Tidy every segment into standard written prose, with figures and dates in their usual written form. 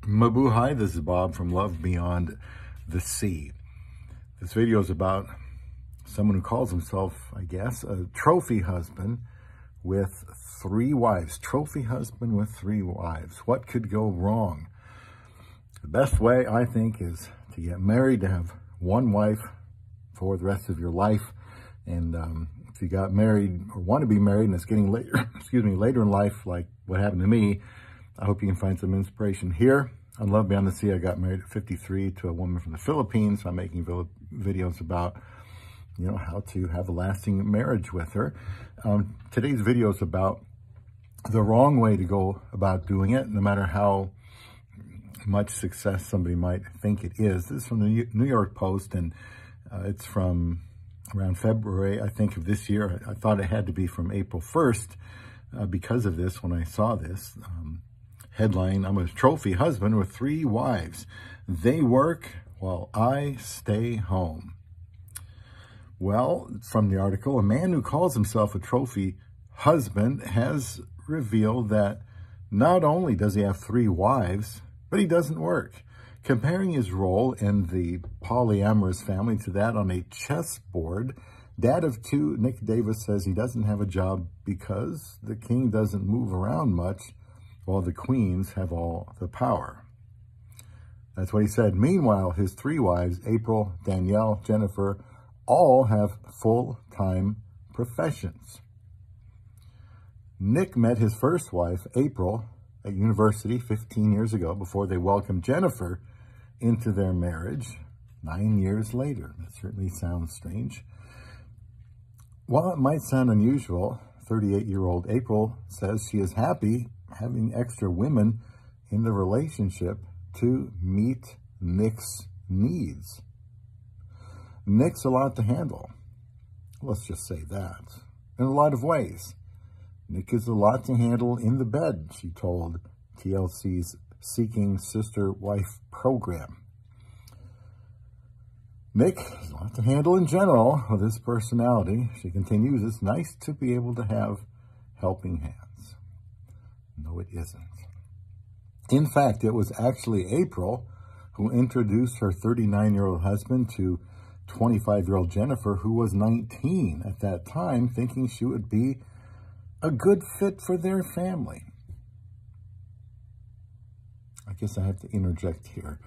Mabuhay, this is Bob from Love Beyond the Sea. This video is about someone who calls himself, I guess, a trophy husband with 3 wives. Trophy husband with 3 wives. What could go wrong? The best way, I think, is to get married, to have 1 wife for the rest of your life. And if you got married or want to be married and it's getting later, later in life, like what happened to me, I hope you can find some inspiration here. On Love Beyond the Sea, I got married at 53 to a woman from the Philippines. I'm making videos about, how to have a lasting marriage with her. Today's video is about the wrong way to go about doing it, no matter how much success somebody might think it is. This is from the New York Post, and it's from around February, I think, of this year. I thought it had to be from April 1st because of this when I saw this. Headline, I'm a trophy husband with 3 wives. They work while I stay home. Well, from the article, a man who calls himself a trophy husband has revealed that not only does he have 3 wives, but he doesn't work. Comparing his role in the polyamorous family to that on a chessboard, dad of 2, Nick Davis, says he doesn't have a job because the king doesn't move around much, while the queens have all the power. That's what he said. Meanwhile, his 3 wives, April, Danielle, Jennifer, all have full-time professions. Nick met his first wife, April, at university 15 years ago before they welcomed Jennifer into their marriage 9 years later. That certainly sounds strange. While it might sound unusual, 38-year-old April says she is happy having extra women in the relationship to meet Nick's needs. Nick's a lot to handle. Let's just say that. In a lot of ways. Nick is a lot to handle in the bed, she told TLC's Seeking Sister Wife program. Nick is a lot to handle in general with his personality. She continues, it's nice to be able to have helping hands. No, it isn't. In fact, it was actually April who introduced her 39-year-old husband to 25-year-old Jennifer, who was 19 at that time, thinking she would be a good fit for their family. I guess I have to interject here.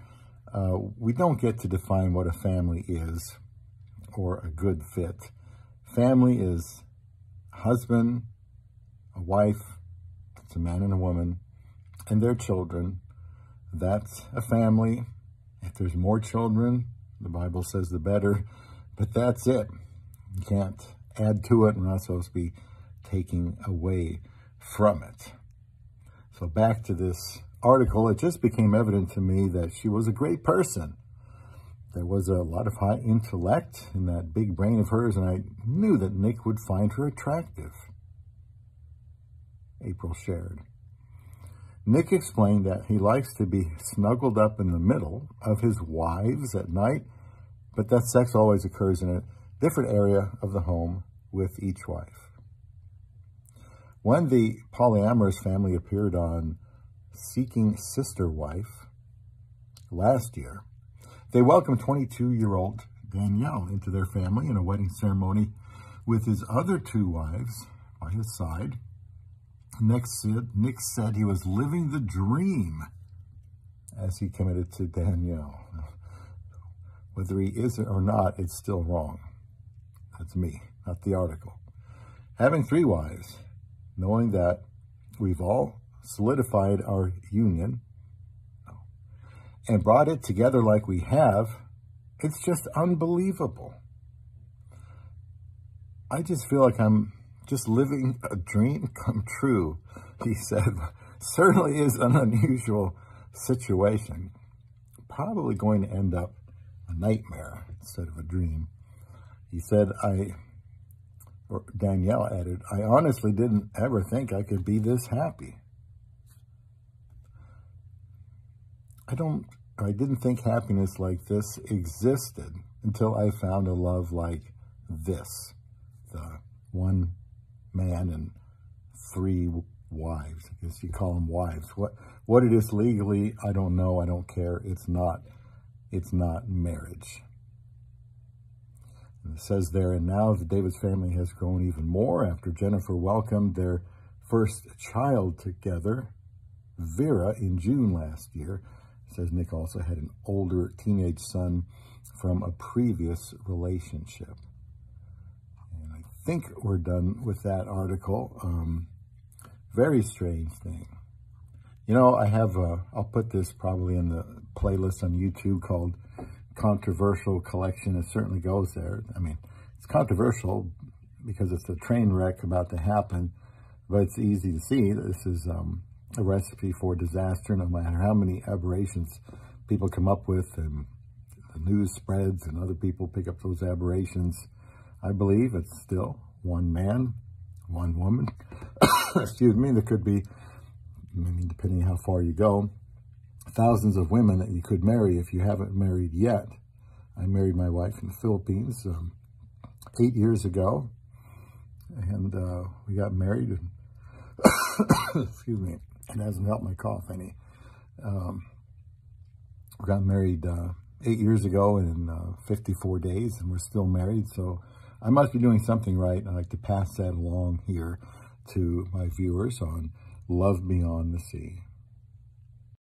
We don't get to define what a family is or a good fit. Family is a husband, a wife, it's a man and a woman, and their children. That's a family. If there's more children, the Bible says the better, but that's it. You can't add to it. We're not supposed to be taking away from it. So back to this article, it just became evident to me that she was a great person. There was a lot of high intellect in that big brain of hers, and I knew that Nick would find her attractive. April shared. Nick explained that he likes to be snuggled up in the middle of his wives at night, but that sex always occurs in a different area of the home with each wife. When the polyamorous family appeared on Seeking Sister Wife last year, they welcomed 22-year-old Danielle into their family in a wedding ceremony with his other 2 wives by his side. Nick said he was living the dream as he committed to Danielle. Whether he is or not, it's still wrong. That's me, not the article. Having 3 wives, knowing that we've all solidified our union and brought it together like we have, it's just unbelievable. I just feel like I'm just living a dream come true, he said. Certainly is an unusual situation. Probably going to end up a nightmare instead of a dream. He said, Danielle added, I honestly didn't ever think I could be this happy. I didn't think happiness like this existed until I found a love like this. The 1 man and 3 wives. I guess you call them wives. What it is legally, I don't know. I don't care. It's not marriage. And it says there, and now the Davis family has grown even more after Jennifer welcomed their first child together, Vera, in June last year. It says Nick also had an older teenage son from a previous relationship. And I think we're done with that article. Very strange thing. You know, I have, I'll put this probably in the playlist on YouTube called Controversial Collection. It certainly goes there. I mean, it's controversial because it's a train wreck about to happen, but it's easy to see that this is a recipe for disaster, no matter how many aberrations people come up with and the news spreads and other people pick up those aberrations. I believe it's still one man, one woman. Excuse me, there could be, depending on how far you go, thousands of women that you could marry if you haven't married yet. I married my wife in the Philippines 8 years ago, and we got married, and excuse me, it hasn't helped my cough any. We got married 8 years ago in 54 days, and we're still married, so I must be doing something right. I'd like to pass that along here to my viewers on Love Beyond the Sea.